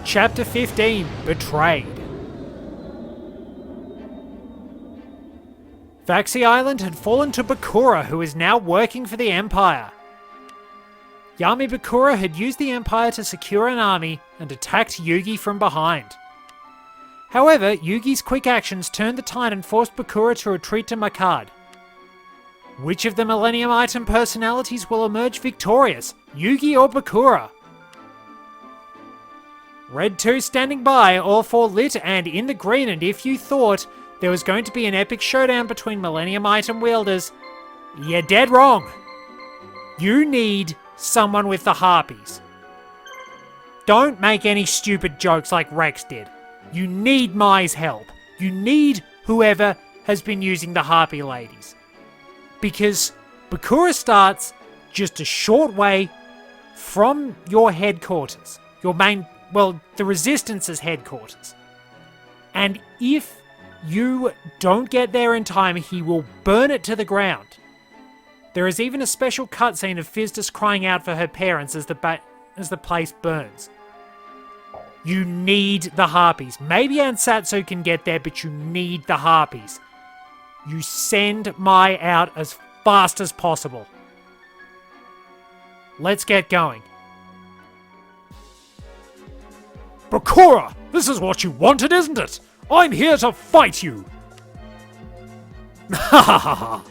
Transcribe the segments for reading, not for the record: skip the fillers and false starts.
Chapter 15, Betrayed. Vaxi Island had fallen to Bakura, who is now working for the Empire. Yami Bakura had used the Empire to secure an army and attacked Yugi from behind. However, Yugi's quick actions turned the tide and forced Bakura to retreat to Makad. Which of the Millennium Item personalities will emerge victorious, Yugi or Bakura? Red 2 standing by, all 4 lit and in the green, and if you thought there was going to be an epic showdown between Millennium Item wielders, you're dead wrong. You need someone with the harpies. Don't make any stupid jokes like Rex did. You need Mai's help. You need whoever has been using the harpy ladies. Because Bakura starts just a short way from your headquarters. Your main, well, the Resistance's headquarters. And if you don't get there in time, he will burn it to the ground. There is even a special cutscene of Fizdus crying out for her parents as the place burns. You need the harpies. Maybe Ansatsu can get there, but you need the harpies. You send Mai out as fast as possible. Let's get going. Bakura! This is what you wanted, isn't it? I'm here to fight you! Ha ha ha ha!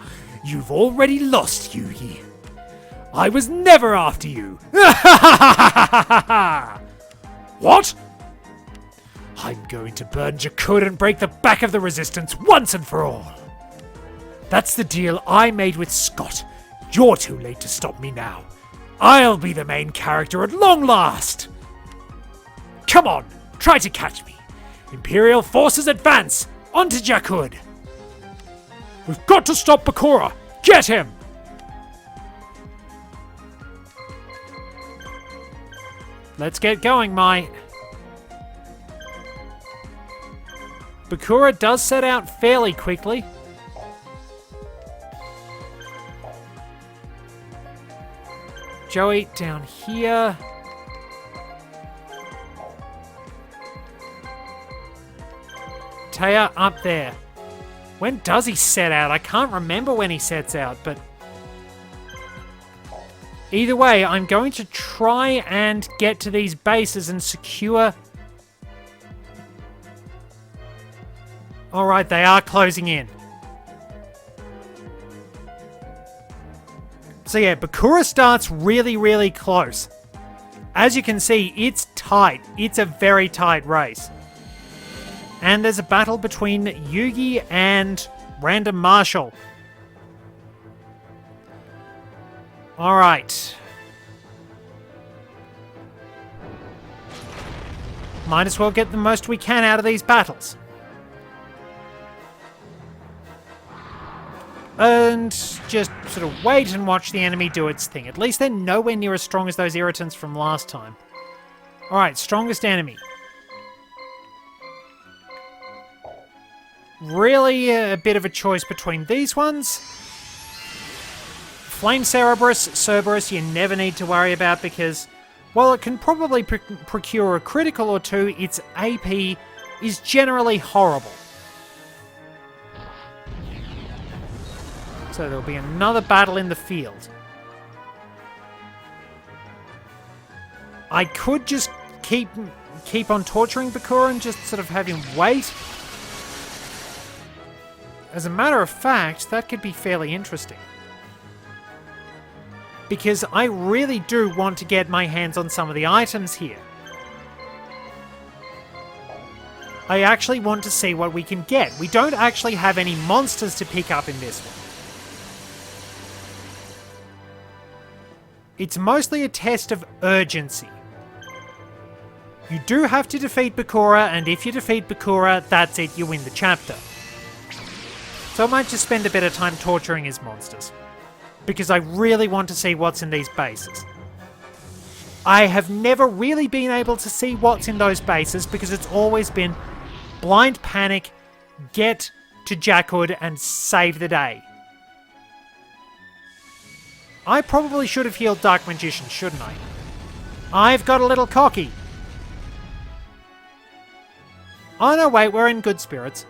You've already lost, Yugi. I was never after you! What? I'm going to burn Jakud and break the back of the Resistance once and for all. That's the deal I made with Scott. You're too late to stop me now. I'll be the main character at long last! Come on, try to catch me. Imperial forces advance! On to Jakud! We've got to stop Bakura! Get him! Let's get going, Mai. Bakura does set out fairly quickly. Joey down here. Taya up there. When does he set out? I can't remember when he sets out, but either way, I'm going to try and get to these bases and secure. Alright, they are closing in. So yeah, Bakura starts really, really close. As you can see, it's tight. It's a very tight race. And there's a battle between Yugi and Random Marshall. Alright. Might as well get the most we can out of these battles. And just sort of wait and watch the enemy do its thing. At least they're nowhere near as strong as those irritants from last time. Alright, strongest enemy. Really a bit of a choice between these ones. Flame Cerberus, you never need to worry about because, while it can probably procure a critical or two, its AP is generally horrible. So there'll be another battle in the field. I could just keep on torturing Bakura and just sort of have him wait. As a matter of fact, that could be fairly interesting. Because I really do want to get my hands on some of the items here. I actually want to see what we can get. We don't actually have any monsters to pick up in this one. It's mostly a test of urgency. You do have to defeat Bakura, and if you defeat Bakura, that's it, you win the chapter. So I might just spend a bit of time torturing his monsters. Because I really want to see what's in these bases. I have never really been able to see what's in those bases because it's always been blind panic, get to Jakud and save the day. I probably should have healed Dark Magician, shouldn't I? I've got a little cocky. Oh no, wait, we're in good spirits.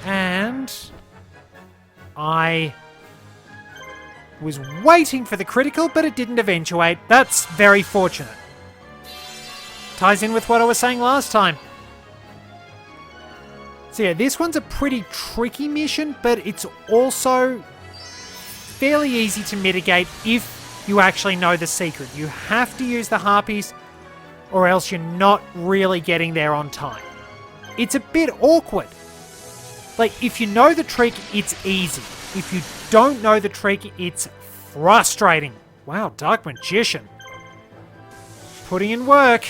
And I was waiting for the critical, but it didn't eventuate. That's very fortunate. Ties in with what I was saying last time. So yeah, this one's a pretty tricky mission, but it's also fairly easy to mitigate if you actually know the secret. You have to use the harpies, or else you're not really getting there on time. It's a bit awkward. Like, if you know the trick, it's easy. If you don't know the trick, it's frustrating. Wow, Dark Magician. Putting in work.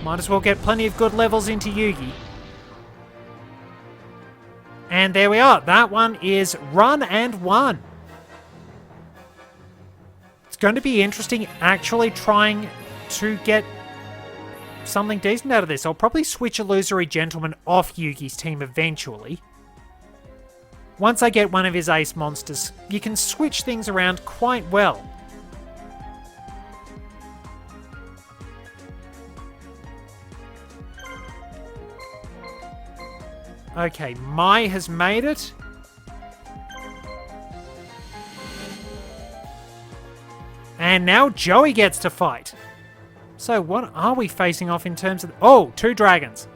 Might as well get plenty of good levels into Yugi. And there we are. That one is run and won. It's going to be interesting actually trying to get something decent out of this. I'll probably switch Illusory Gentleman off Yugi's team eventually. Once I get one of his ace monsters, you can switch things around quite well. Okay, Mai has made it. And now Joey gets to fight. So what are we facing off in terms of... Oh, 2 dragons.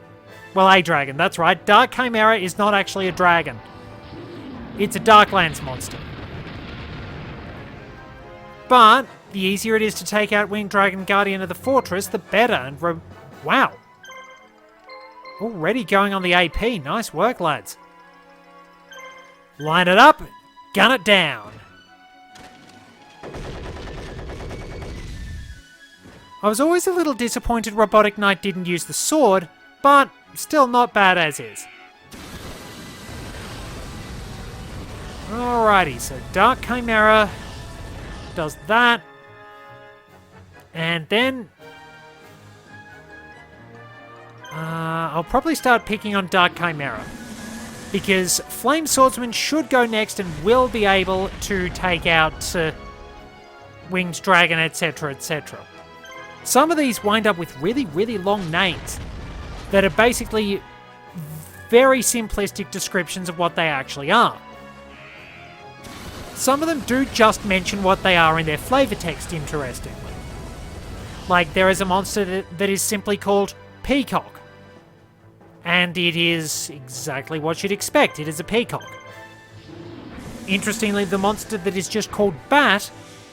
Well, a dragon, that's right. Dark Chimera is not actually a dragon. It's a Darklands monster. But the easier it is to take out Winged Dragon Guardian of the Fortress, the better. And wow. Already going on the AP. Nice work, lads. Line it up. Gun it down. I was always a little disappointed Robotic Knight didn't use the sword, but still not bad as is. Alrighty, so Dark Chimera does that. And then... I'll probably start picking on Dark Chimera, because Flame Swordsman should go next and will be able to take out Winged Dragon, etc., etc. Some of these wind up with really, really long names that are basically very simplistic descriptions of what they actually are. Some of them do just mention what they are in their flavor text, interestingly. Like, there is a monster that is simply called Peacock. And it is exactly what you'd expect. It is a peacock. Interestingly, the monster that is just called Bat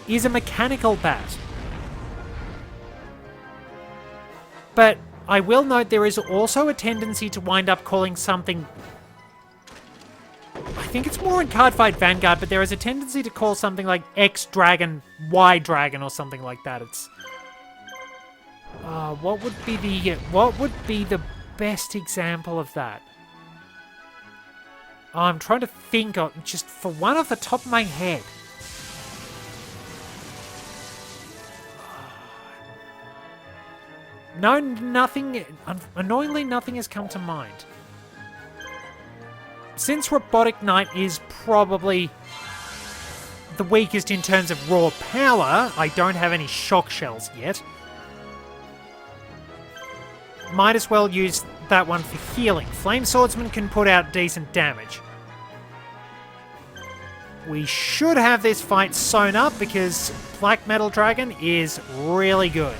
is a mechanical bat. But I will note there is also a tendency to wind up calling something... I think it's more in Cardfight Vanguard, but there is a tendency to call something like X-Dragon, Y-Dragon, or something like that. It's... what would be the best example of that? I'm trying to think of just for one off the top of my head. No, nothing. Annoyingly, nothing has come to mind. Since Robotic Knight is probably the weakest in terms of raw power, I don't have any shock shells yet. Might as well use that one for healing. Flame Swordsman can put out decent damage. We should have this fight sewn up because Black Metal Dragon is really good.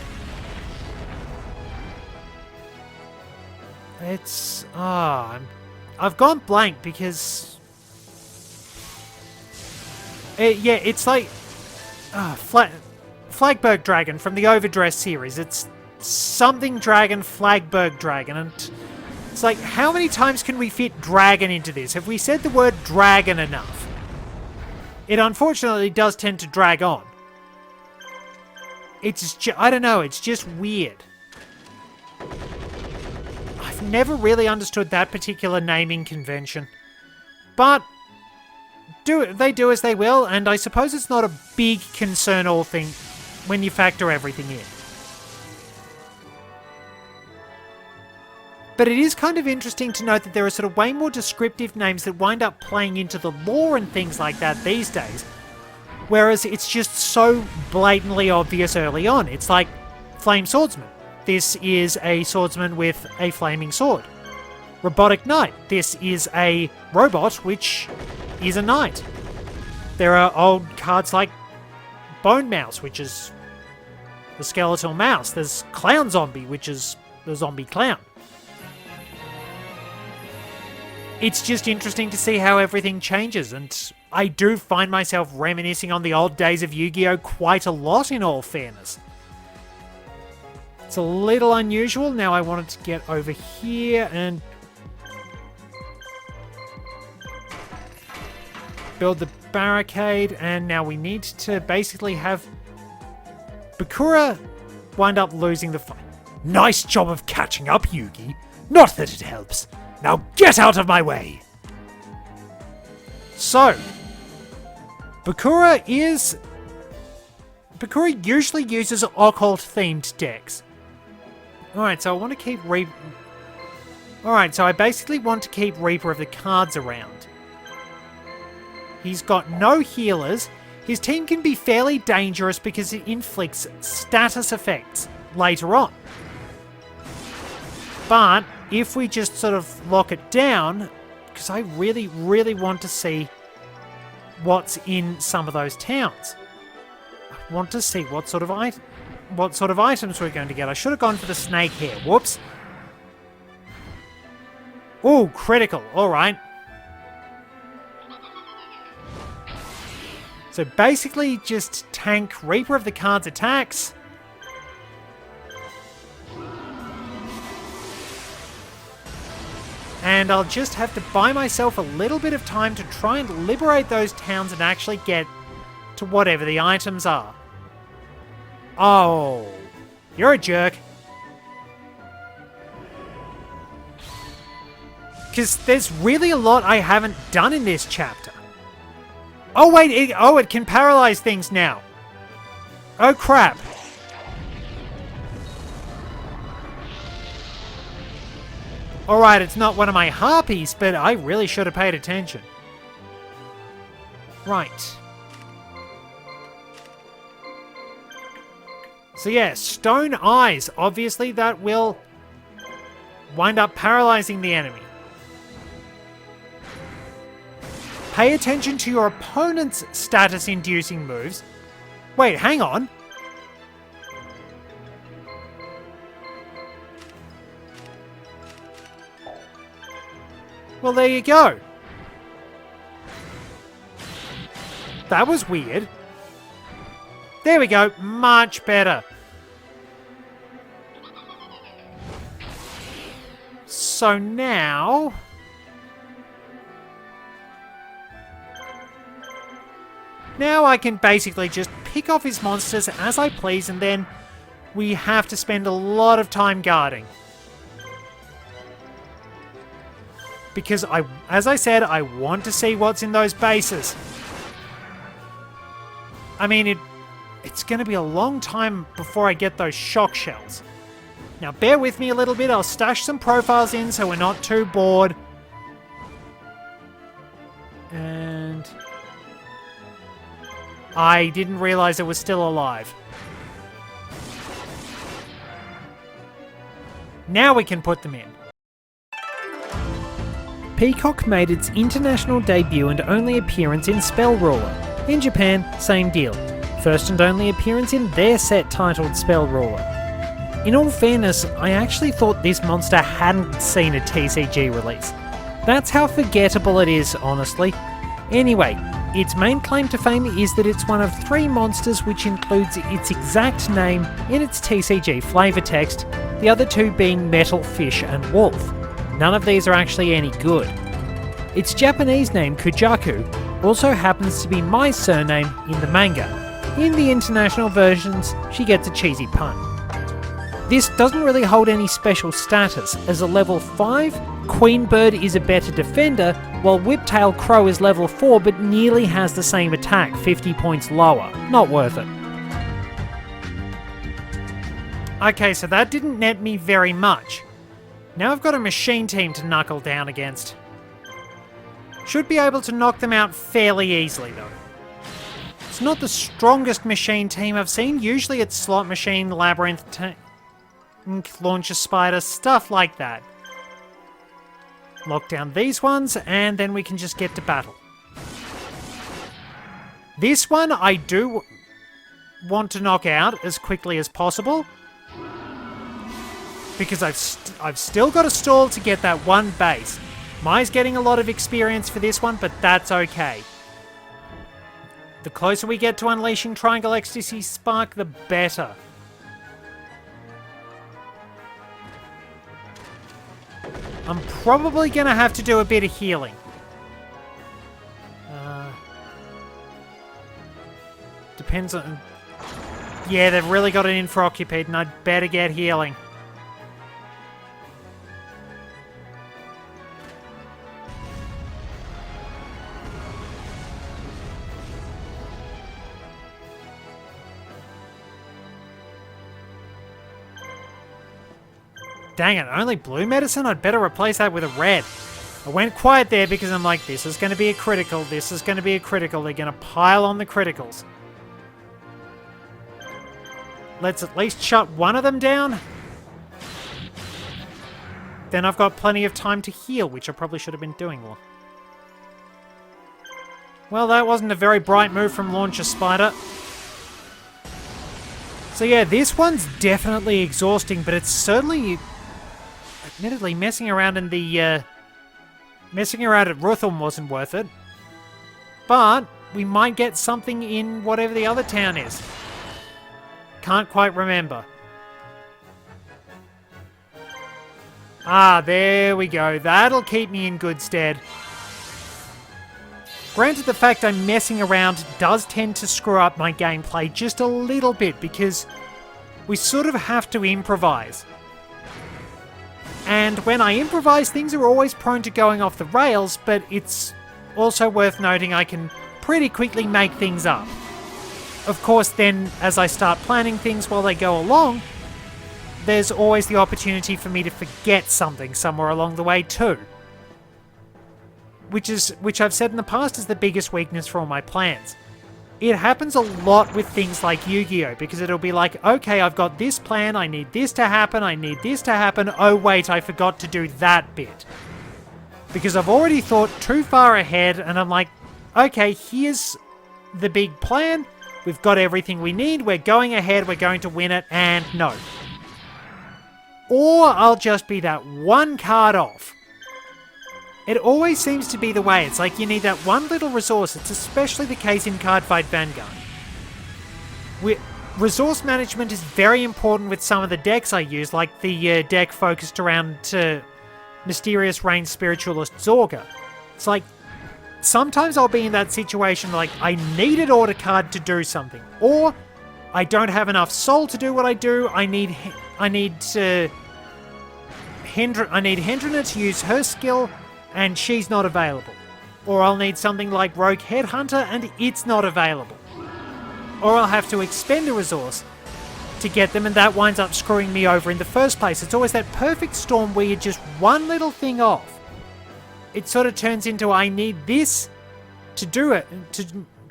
It's... I've gone blank because... yeah, it's like... Flagberg Dragon from the Overdress series. It's something Dragon, Flagberg Dragon, and it's like, how many times can we fit dragon into this? Have we said the word dragon enough? It unfortunately does tend to drag on. It's I don't know, it's just weird. I've never really understood that particular naming convention. But they do as they will, and I suppose it's not a big concern or thing when you factor everything in. But it is kind of interesting to note that there are sort of way more descriptive names that wind up playing into the lore and things like that these days, Whereas it's just so blatantly obvious early on. It's like Flame Swordsman. This is a swordsman with a flaming sword. Robotic Knight. This is a robot which is a knight. There are old cards like Bone Mouse, which is the skeletal mouse. There's Clown Zombie, which is the zombie clown. It's just interesting to see how everything changes, and I do find myself reminiscing on the old days of Yu-Gi-Oh! Quite a lot, in all fairness. It's a little unusual. Now I wanted to get over here and build the barricade, and now we need to basically have Bakura wind up losing the fight. Nice job of catching up, Yugi. Not that it helps. Now get out of my way! So, Bakura usually uses occult-themed decks. Alright, so I want to keep Alright, so I basically want to keep Reaper of the Cards around. He's got no healers. His team can be fairly dangerous because it inflicts status effects later on. But if we just sort of lock it down, because I really, really want to see what's in some of those towns. I want to see what sort of items we're going to get. I should have gone for the snake hair. Whoops. Ooh, critical. All right. So basically just tank Reaper of the Cards attacks. And I'll just have to buy myself a little bit of time to try and liberate those towns and actually get to whatever the items are. Oh, you're a jerk. Because there's really a lot I haven't done in this chapter. Oh wait, it can paralyze things now. Oh crap. Alright, it's not one of my harpies, but I really should have paid attention. Right. So yeah, stone eyes. Obviously that will wind up paralyzing the enemy. Pay attention to your opponent's status-inducing moves. Wait, hang on. Well, there you go. That was weird. There we go. Much better. So now... Now I can basically just pick off his monsters as I please, and then we have to spend a lot of time guarding. Because as I said, I want to see what's in those bases. I mean, it's going to be a long time before I get those shock shells. Now bear with me a little bit, I'll stash some profiles in so we're not too bored. And... I didn't realize it was still alive. Now we can put them in. Peacock made its international debut and only appearance in Spell Ruler. In Japan, same deal. First and only appearance in their set titled Spell Ruler. In all fairness, I actually thought this monster hadn't seen a TCG release. That's how forgettable it is, honestly. Anyway, its main claim to fame is that it's one of 3 monsters which includes its exact name in its TCG flavor text, the other 2 being Metal, Fish and Wolf. None of these are actually any good. Its Japanese name, Kujaku, also happens to be my surname in the manga. In the international versions, she gets a cheesy pun. This doesn't really hold any special status, as a level 5, Queenbird is a better defender, while Whiptail Crow is level 4 but nearly has the same attack, 50 points lower. Not worth it. Okay, so that didn't net me very much. Now I've got a machine team to knuckle down against. Should be able to knock them out fairly easily though. It's not the strongest machine team I've seen. Usually it's slot machine, labyrinth, launcher spider, stuff like that. Lock down these ones, and then we can just get to battle. This one I do want to knock out as quickly as possible, because I've still got a stall to get that one base. Mai's getting a lot of experience for this one, but that's okay. The closer we get to unleashing Triangle Ecstasy Spark, the better. I'm probably going to have to do a bit of healing. Depends on... Yeah, they've really got it in for Occuped, and I'd better get healing. Dang it, only blue medicine? I'd better replace that with a red. I went quiet there because I'm like, this is going to be a critical, this is going to be a critical. They're going to pile on the criticals. Let's at least shut one of them down. Then I've got plenty of time to heal, which I probably should have been doing more. Well, that wasn't a very bright move from Launcher Spider. So yeah, this one's definitely exhausting, but it's certainly... Admittedly, messing around at Ruthum wasn't worth it. But we might get something in whatever the other town is. Can't quite remember. Ah, there we go. That'll keep me in good stead. Granted, the fact I'm messing around does tend to screw up my gameplay just a little bit, because we sort of have to improvise. And when I improvise, things are always prone to going off the rails, but it's also worth noting I can pretty quickly make things up. Of course, then, as I start planning things while they go along, there's always the opportunity for me to forget something somewhere along the way too. Which I've said in the past is the biggest weakness for all my plans. It happens a lot with things like YuGiOh, because it'll be like, okay, I've got this plan, I need this to happen, I need this to happen, oh wait, I forgot to do that bit. Because I've already thought too far ahead, and I'm like, okay, here's the big plan, we've got everything we need, we're going ahead, we're going to win it, and no. Or I'll just be that one card off. It always seems to be the way. It's like you need that one little resource. It's especially the case in Cardfight Vanguard. Resource management is very important with some of the decks I use, like the deck focused around Mysterious Rain Spiritualist Zorga. It's like, sometimes I'll be in that situation like, I need an order card to do something. Or, I don't have enough soul to do what I do, I need Hendrina to use her skill, and she's not available. Or I'll need something like Rogue Headhunter, and it's not available. Or I'll have to expend a resource to get them, and that winds up screwing me over in the first place. It's always that perfect storm where you're just one little thing off. It sort of turns into, I need this to do it,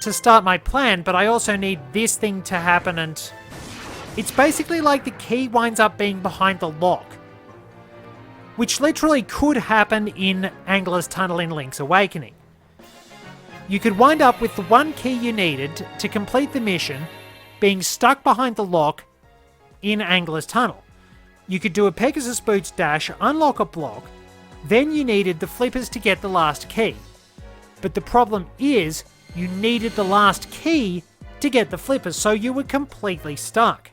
to start my plan, but I also need this thing to happen, and it's basically like the key winds up being behind the lock. Which literally could happen in Angler's Tunnel in Link's Awakening. You could wind up with the one key you needed to complete the mission being stuck behind the lock in Angler's Tunnel. You could do a Pegasus Boots dash, unlock a block, then you needed the flippers to get the last key. But the problem is, you needed the last key to get the flippers, so you were completely stuck.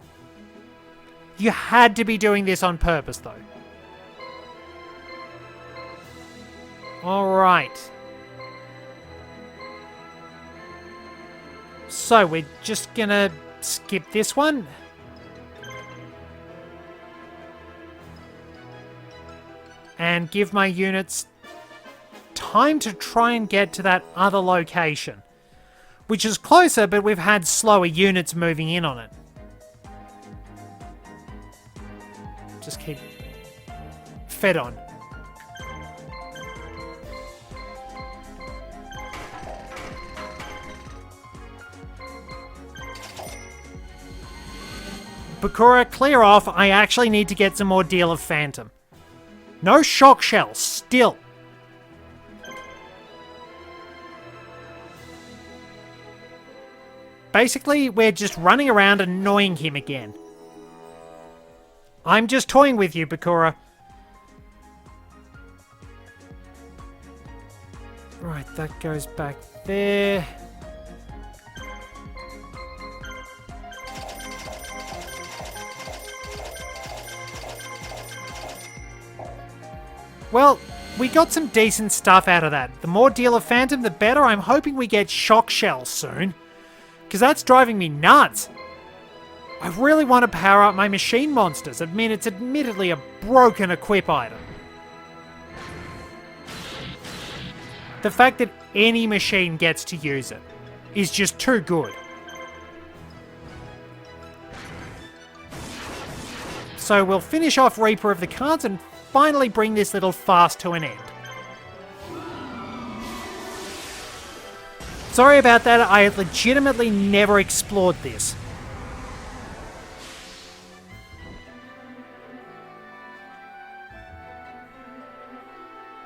You had to be doing this on purpose though. Alright. So, we're just gonna skip this one. And give my units time to try and get to that other location. Which is closer, but we've had slower units moving in on it. Just keep fed on. Bakura, clear off. I actually need to get some more Deal of Phantom. No shock shells, still. Basically, we're just running around annoying him again. I'm just toying with you, Bakura. Right, that goes back there. Well, we got some decent stuff out of that. The more Deal of Phantom, the better. I'm hoping we get shock shells soon, because that's driving me nuts. I really want to power up my machine monsters. I mean, it's admittedly a broken equip item. The fact that any machine gets to use it is just too good. So we'll finish off Reaper of the Cards and finally bring this little farce to an end. Sorry about that, I legitimately never explored this.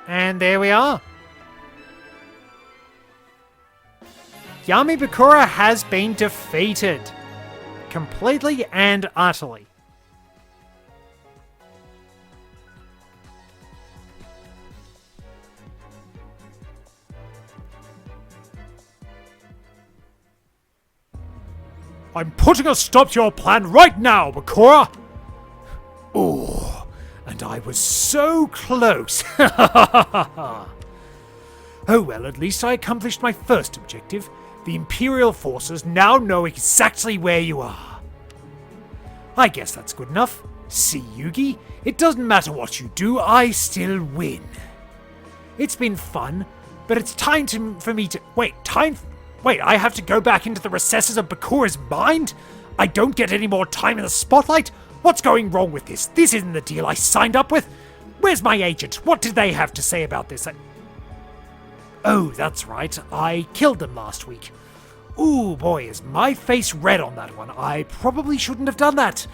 And there we are. Yami Bakura has been defeated. Completely and utterly. I'm putting a stop to your plan right now, Bakura! Ooh, and I was so close. Oh well, at least I accomplished my first objective. The Imperial forces now know exactly where you are. I guess that's good enough. See, Yugi? It doesn't matter what you do, I still win. It's been fun, but it's time for me to... Wait, I have to go back into the recesses of Bakura's mind? I don't get any more time in the spotlight? What's going wrong with this? This isn't the deal I signed up with. Where's my agent? What did they have to say about this? Oh, that's right. I killed them last week. Ooh, boy, is my face red on that one. I probably shouldn't have done that.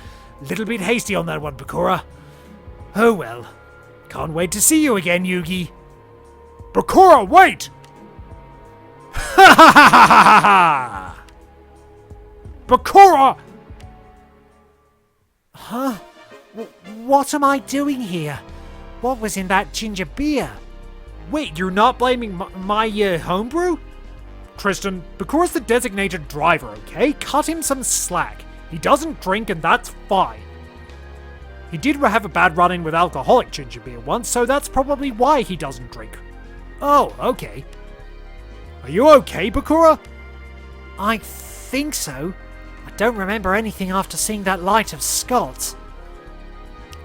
Little bit hasty on that one, Bakura. Oh well. Can't wait to see you again, Yugi. Bakura, wait! Ha ha ha ha ha! Bakura! Huh? What am I doing here? What was in that ginger beer? Wait, you're not blaming my homebrew? Tristan, Bakura's the designated driver, okay? Cut him some slack. He doesn't drink and that's fine. He did have a bad run-in with alcoholic ginger beer once, so that's probably why he doesn't drink. Oh, okay. Are you okay, Bakura? I think so. I don't remember anything after seeing that light of Scott's.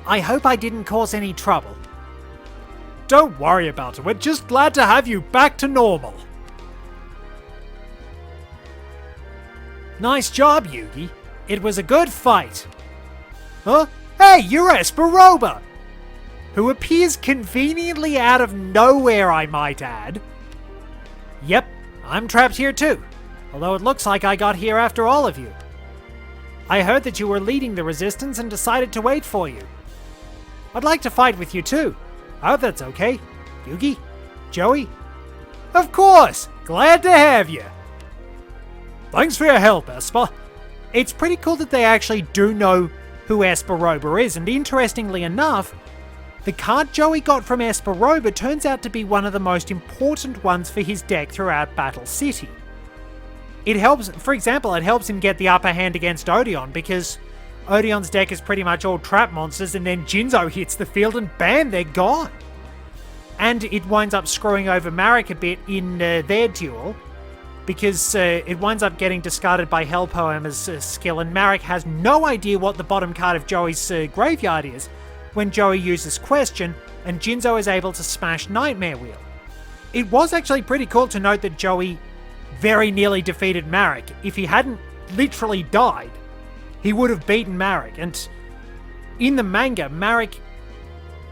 I hope I didn't cause any trouble. Don't worry about it, we're just glad to have you back to normal. Nice job, Yugi. It was a good fight. Huh? Hey, you're Esperoba! Who appears conveniently out of nowhere, I might add. Yep, I'm trapped here too. Although it looks like I got here after all of you. I heard that you were leading the resistance and decided to wait for you. I'd like to fight with you too. I hope that's okay. Yugi? Joey? Of course! Glad to have you! Thanks for your help, Esper. It's pretty cool that they actually do know who Esperoba is, and interestingly enough, the card Joey got from Esperoba turns out to be one of the most important ones for his deck throughout Battle City. It helps, for example, it helps him get the upper hand against Odeon, because Odeon's deck is pretty much all trap monsters, and then Jinzo hits the field and bam, they're gone. And it winds up screwing over Marek a bit in their duel, because it winds up getting discarded by Hell Poem as skill, and Marek has no idea what the bottom card of Joey's graveyard is when Joey uses Question, and Jinzo is able to smash Nightmare Wheel. It was actually pretty cool to note that Joey very nearly defeated Marek. If he hadn't literally died, he would have beaten Marek, and in the manga, Marek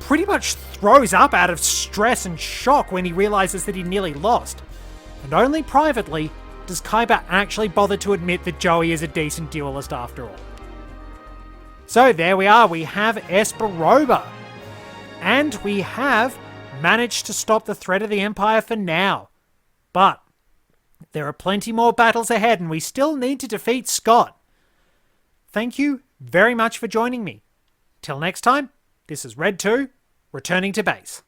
pretty much throws up out of stress and shock when he realizes that he nearly lost. And only privately does Kaiba actually bother to admit that Joey is a decent duelist after all. So there we are, we have Esperoba. And we have managed to stop the threat of the Empire for now. But there are plenty more battles ahead and we still need to defeat Scott. Thank you very much for joining me. Till next time, this is Red 2, returning to base.